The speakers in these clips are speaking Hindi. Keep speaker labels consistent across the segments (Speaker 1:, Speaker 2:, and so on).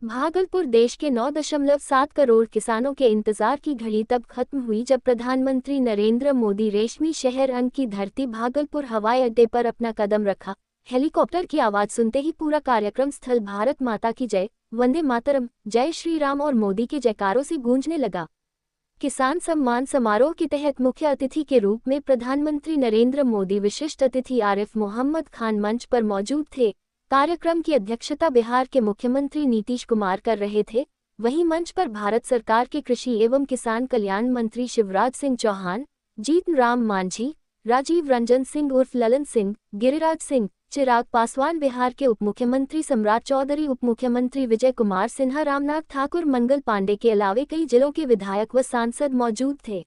Speaker 1: भागलपुर देश के 9.7 करोड़ किसानों के इंतजार की घड़ी तब खत्म हुई जब प्रधानमंत्री नरेंद्र मोदी रेशमी शहर अंग की धरती भागलपुर हवाई अड्डे पर अपना कदम रखा। हेलीकॉप्टर की आवाज सुनते ही पूरा कार्यक्रम स्थल भारत माता की जय, वंदे मातरम, जय श्री राम और मोदी के जयकारों से गूंजने लगा। किसान सम्मान समारोह के तहत मुख्य अतिथि के रूप में प्रधानमंत्री नरेंद्र मोदी, विशिष्ट अतिथि आरिफ मोहम्मद खान मंच पर मौजूद थे। कार्यक्रम की अध्यक्षता बिहार के मुख्यमंत्री नीतीश कुमार कर रहे थे। वहीं मंच पर भारत सरकार के कृषि एवं किसान कल्याण मंत्री शिवराज सिंह चौहान, जीतन राम मांझी, राजीव रंजन सिंह उर्फ ललन सिंह, गिरिराज सिंह, चिराग पासवान, बिहार के उप मुख्यमंत्री सम्राट चौधरी, उप मुख्यमंत्री विजय कुमार सिन्हा, रामनाथ ठाकुर, मंगल पांडे के अलावे कई जिलों के विधायक व सांसद मौजूद थे।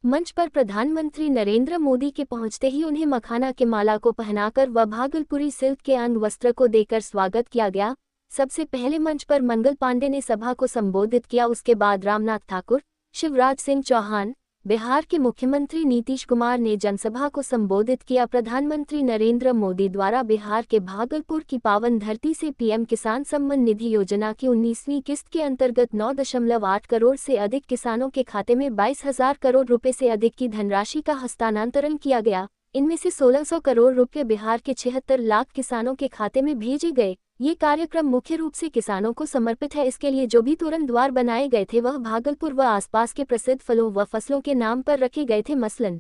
Speaker 1: मंच पर प्रधानमंत्री नरेंद्र मोदी के पहुंचते ही उन्हें मखाना के माला को पहनाकर व भागलपुरी सिल्क के अंग वस्त्र को देकर स्वागत किया गया। सबसे पहले मंच पर मंगल पांडे ने सभा को संबोधित किया। उसके बाद रामनाथ ठाकुर, शिवराज सिंह चौहान, बिहार के मुख्यमंत्री नीतीश कुमार ने जनसभा को संबोधित किया। प्रधानमंत्री नरेंद्र मोदी द्वारा बिहार के भागलपुर की पावन धरती से पीएम किसान सम्मान निधि योजना की 19वीं किस्त के अंतर्गत 9.8 करोड़ से अधिक किसानों के खाते में 22,000 करोड़ रुपए से अधिक की धनराशि का हस्तांतरण किया गया। इनमें से 1,600 करोड़ रुपए बिहार के 76 लाख किसानों के खाते में भेजे गए। ये कार्यक्रम मुख्य रूप से किसानों को समर्पित है। इसके लिए जो भी तोरण द्वार बनाए गए थे वह भागलपुर व आसपास के प्रसिद्ध फलों व फसलों के नाम पर रखे गए थे। मसलन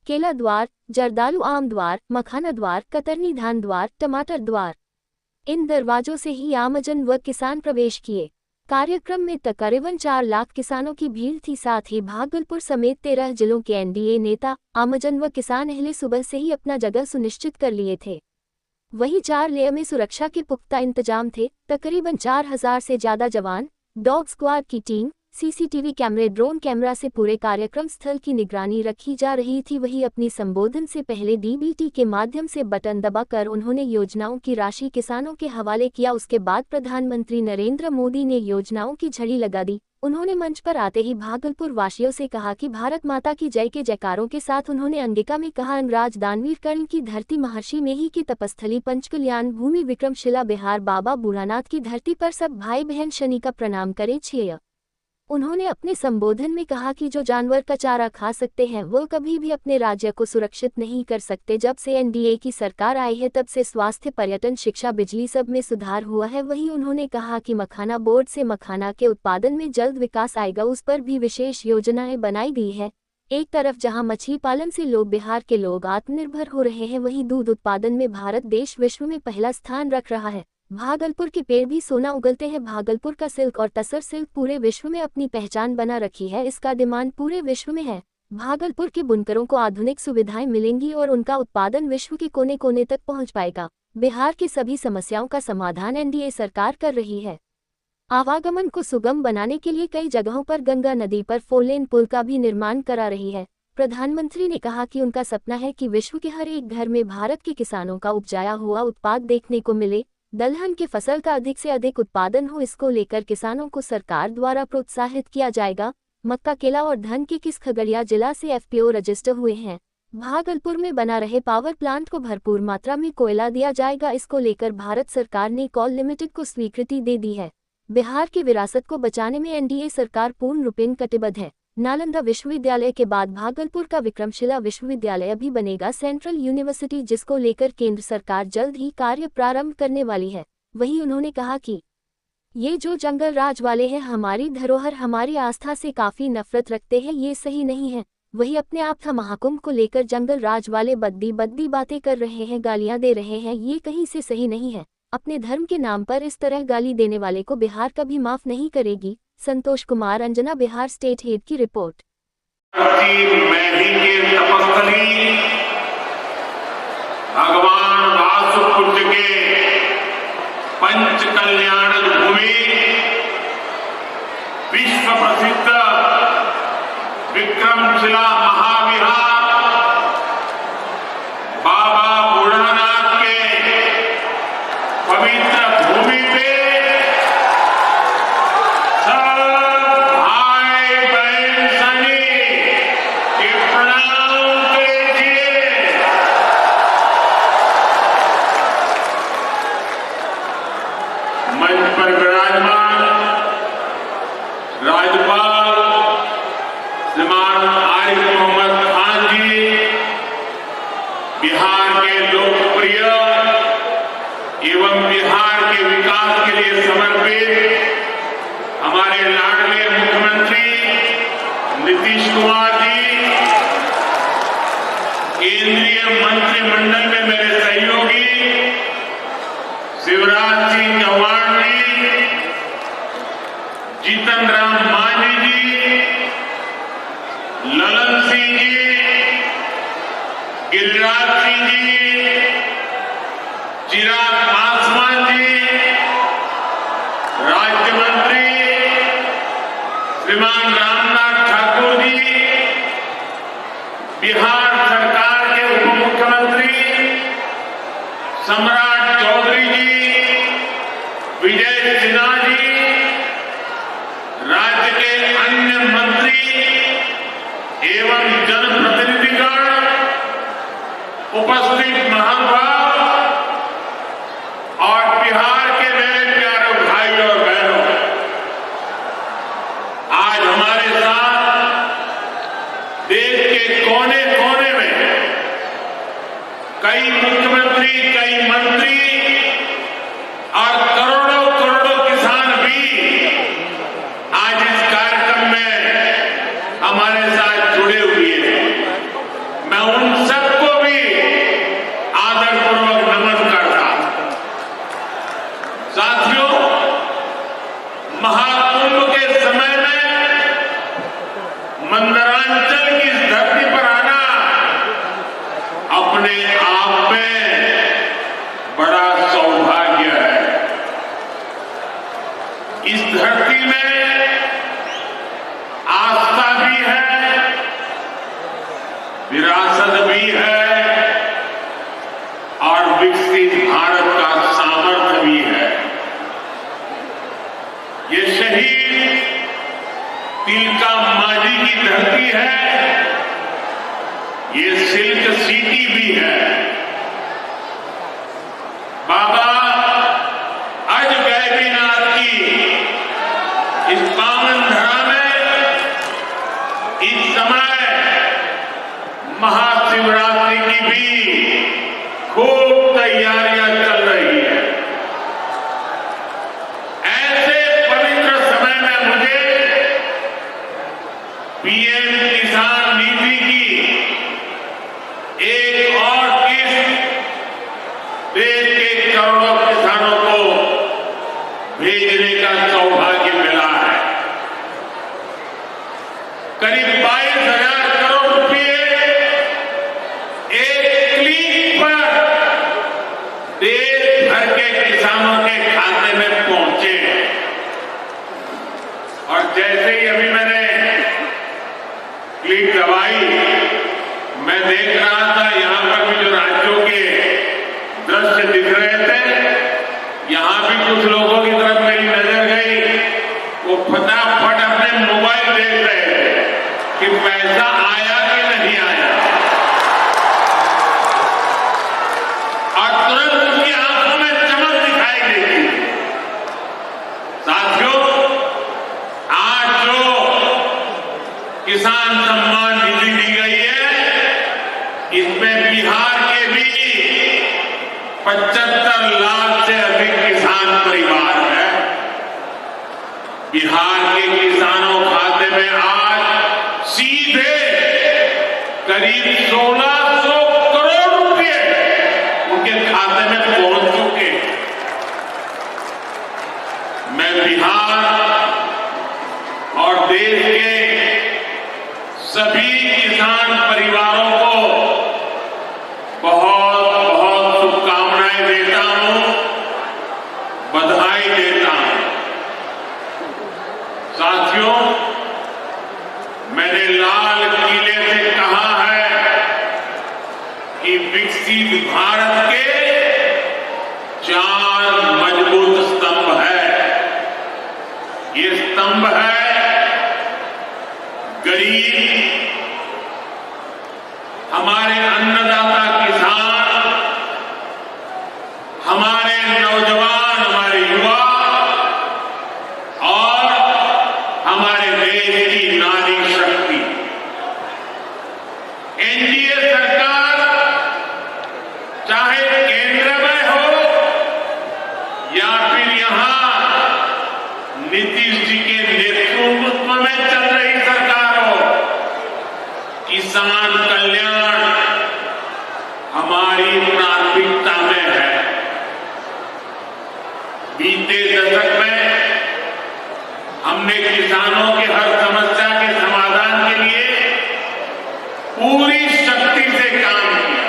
Speaker 1: केला द्वार, जर्दालू आम द्वार, मखाना द्वार, कतरनी धान द्वार, टमाटर द्वार। इन दरवाजों से ही आमजन व किसान प्रवेश किए। कार्यक्रम में तकरीबन 4 लाख किसानों की भीड़ थी। साथ ही भागलपुर समेत 13 जिलों के एनडीए नेता, आमजन व किसान अहले सुबह से ही अपना जगह सुनिश्चित कर लिए थे। वहीं 4 लेयर में सुरक्षा के पुख्ता इंतजाम थे। तकरीबन 4,000 से ज्यादा जवान, डॉग स्क्वाड की टीम, सीसीटीवी कैमरे, ड्रोन कैमरा से पूरे कार्यक्रम स्थल की निगरानी रखी जा रही थी। वहीं अपनी संबोधन से पहले डीबीटी के माध्यम से बटन दबाकर उन्होंने योजनाओं की राशि किसानों के हवाले किया। उसके बाद प्रधानमंत्री नरेंद्र मोदी ने योजनाओं की झड़ी लगा दी। उन्होंने मंच पर आते ही भागलपुर वासियों से कहा कि भारत माता की जय के जयकारों के साथ उन्होंने अंगिका में कहा, अंगराज दानवीर कर्ण की धरती, महर्षि मेही की तपस्थली, पंचकल्याण भूमि, विक्रमशिला बिहार, बाबा बूढ़ानाथ की धरती पर सब भाई बहन शनि का प्रणाम करें। उन्होंने अपने संबोधन में कहा कि जो जानवर का चारा खा सकते हैं वो कभी भी अपने राज्य को सुरक्षित नहीं कर सकते। जब से एनडीए की सरकार आई है तब से स्वास्थ्य, पर्यटन, शिक्षा, बिजली सब में सुधार हुआ है। वहीं उन्होंने कहा कि मखाना बोर्ड से मखाना के उत्पादन में जल्द विकास आएगा, उस पर भी विशेष योजनाएं बनाई गई है। एक तरफ जहां मछली पालन से बिहार के लोग आत्मनिर्भर हो रहे हैं, वहीं दूध उत्पादन में भारत देश विश्व में पहला स्थान रख रहा है। भागलपुर के पेड़ भी सोना उगलते हैं। भागलपुर का सिल्क और तसर सिल्क पूरे विश्व में अपनी पहचान बना रखी है। इसका डिमांड पूरे विश्व में है। भागलपुर के बुनकरों को आधुनिक सुविधाएं मिलेंगी और उनका उत्पादन विश्व के कोने कोने तक पहुंच पाएगा। बिहार की सभी समस्याओं का समाधान एनडीए सरकार कर रही है। आवागमन को सुगम बनाने के लिए कई जगहों पर गंगा नदी पर 4 लेन पुल का भी निर्माण करा रही है। प्रधानमंत्री ने कहा कि उनका सपना है कि विश्व के हर एक घर में भारत के किसानों का उपजाया हुआ उत्पाद देखने को मिले। दलहन की फसल का अधिक से अधिक उत्पादन हो, इसको लेकर किसानों को सरकार द्वारा प्रोत्साहित किया जाएगा। मक्का, केला और धान के किस खगड़िया जिला से एफपीओ रजिस्टर हुए हैं। भागलपुर में बना रहे पावर प्लांट को भरपूर मात्रा में कोयला दिया जाएगा। इसको लेकर भारत सरकार ने कोल लिमिटेड को स्वीकृति दे दी है। बिहार की विरासत को बचाने में एनडीए सरकार पूर्ण रूपेण कटिबद्ध है। नालंदा विश्वविद्यालय के बाद भागलपुर का विक्रमशिला विश्वविद्यालय भी बनेगा सेंट्रल यूनिवर्सिटी, जिसको लेकर केंद्र सरकार जल्द ही कार्य प्रारंभ करने वाली है। वहीं उन्होंने कहा कि ये जो जंगल राज वाले हैं हमारी धरोहर, हमारी आस्था से काफी नफरत रखते हैं, ये सही नहीं है। वही अपने आप था महाकुंभ को लेकर जंगल राज वाले बद्दी बातें कर रहे हैं, गालियां दे रहे हैं, ये कहीं से सही नहीं है। अपने धर्म के नाम पर इस तरह गाली देने वाले को बिहार कभी माफ नहीं करेगी। संतोष कुमार, अंजना, बिहार स्टेट हेड की रिपोर्ट।
Speaker 2: भगवान वासुपुत्र के पंच कल्याण भूमि, विश्व प्रसिद्ध विक्रमशिला महाविहार, बाबा बूढ़ानाथ के पवित्र भूमि पे मंच पर समर्पित हमारे लाडले मुख्यमंत्री नीतीश कुमार जी, केंद्रीय मंत्रिमंडल में मेरे सहयोगी शिवराज सिंह चौहान जी, जीतन राम मांझी जी, ललन सिंह जी, गिरिराज सिंह जी, चिराग पासवान जी, राज्य मंत्री श्रीमान रामनाथ ठाकुर जी, बिहार सरकार के उप मुख्यमंत्री सम्राट चौधरी जी, विजय सिन्हा जी, राज्य के अन्य मंत्री एवं जनप्रतिनिधिगण, उपस्थित महानुभाव और बिहार के मेरे प्यारे भाई और बहनों, आज हमारे साथ देश के कोने कोने में कई मुख्यमंत्री, कई मंत्री और करोड़ों करोड़ों किसान भी आज इस कार्यक्रम में हमारे साथ जुड़े हुए हैं। मैं उन सबको भी आदरपूर्वक नमन करता हूं। साथियों, महाकुंभ के समय में मंदरांचल की इस धरती पर आना अपने आप में बड़ा सौभाग्य है। इस धरती में आस्था भी है, विरासत भी है और विकसित भारत का सामर्थ्य भी है। ये शहीद तिलका मांझी की धरती है, ये सिल्क सिटी भी है। बाबा अज गैबीनाथ की इस पावन धरा में इस समय महाशिवरात्रि की भी खूब तैयारियां चल रही है। ऐसे पवित्र समय में मुझे पीएम किसान नीति की एक और किस्त देश के करोड़ों किसानों को भेजने का सौभाग्य मिला है। करीब 22,000 करोड़ रुपए एक क्लिक पर देश भर के किसानों के खाते में पहुंचे। और जैसे ही अभी मैंने क्लिक दबाई, मैं देख रहा था यहां पर भी जो राज्यों के दृश्य दिख रहे थे, यहां भी कुछ लोगों की तरफ मेरी नजर गई। वो फटाफट अपने मोबाइल देख रहे थे कि पैसा आया कि नहीं आया, और तुरंत उनकी आंखों में चमक दिखाई देती। साथियों, आज जो किसान सम्मान निधि दी गई है, इसमें बिहार के भी 75 लाख से अधिक किसान परिवार हैं। बिहार के किसानों खाते में आज सीधे करीब 1600 करोड़ रुपए उनके खाते में पहुंच चुके। मैं बिहार और देश के सभी किसान परिवारों को बहुत बहुत शुभकामनाएं देता हूं, बधाई देता हूं। साथियों, मैंने लाल किले से कहा है कि विकसित भारत के 4 मजबूत स्तंभ है। ये स्तंभ है गरीब, हमारे अन्नदाता किसान, हमारे नौजवान, हमारे युवा और हमारे देश की नारी शक्ति। एनडीए सरकार चाहे केंद्र में हो या फिर यहां किसान कल्याण हमारी प्राथमिकता में है। बीते दशक में हमने किसानों की हर समस्या के समाधान के लिए पूरी शक्ति से काम किया।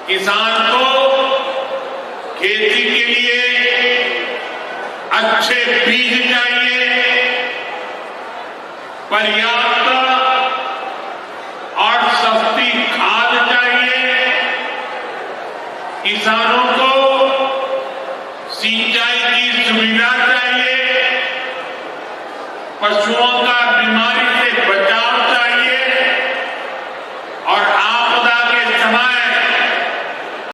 Speaker 2: किसान को खेती के लिए अच्छे बीज चाहिए, पर्याप्त और सस्ती खाद चाहिए, किसानों को सिंचाई की सुविधा चाहिए, पशुओं का बीमारी से